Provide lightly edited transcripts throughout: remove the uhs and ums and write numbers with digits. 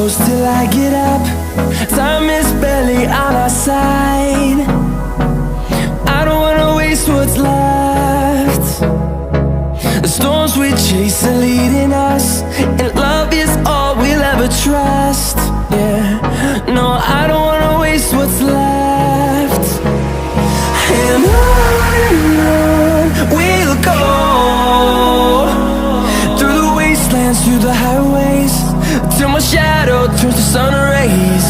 close till I get up. Time is barely on our side. I don't wanna waste what's left. The storms we chase are leading us, and love is all we'll ever trust. Yeah, no, I don't wanna waste what's left. And on we'll go, through the wastelands, through the highways, till my shadow turns to sun rays.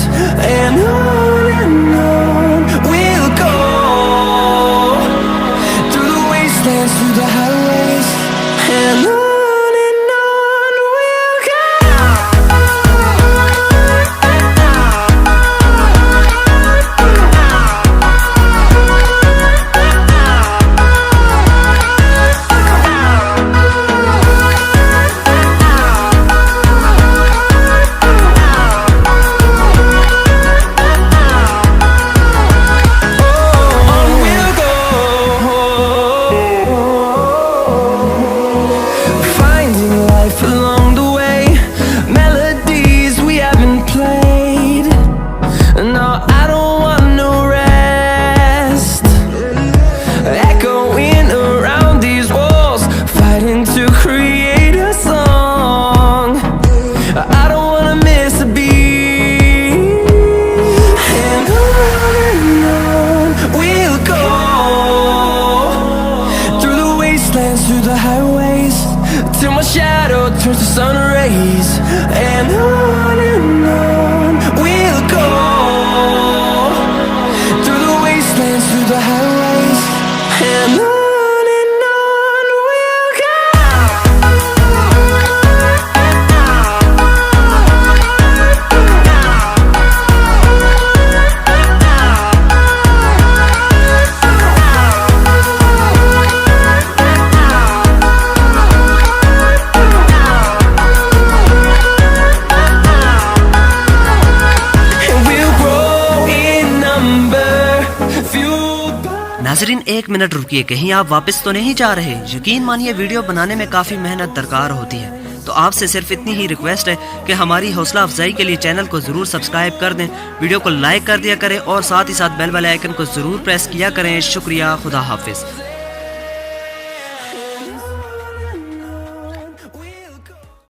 And on we'll go, through the wastelands, through the highways, and on we'll go. Through the highways, till my shadow turns to sun rays. And on we'll go, through the wastelands, through the highways, and on we'll go. नाजरीन, 1 minute रुकिए, कहीं आप वापस तो नहीं जा रहे? यकीन मानिए वीडियो बनाने में काफ़ी मेहनत दरकार होती है, तो आपसे सिर्फ इतनी ही रिक्वेस्ट है कि हमारी हौसला अफजाई के लिए चैनल को ज़रूर सब्सक्राइब कर दें, वीडियो को लाइक कर दिया करें और साथ ही साथ बेल वाले आइकन को ज़रूर प्रेस किया करें। शुक्रिया, खुदा हाफिज़।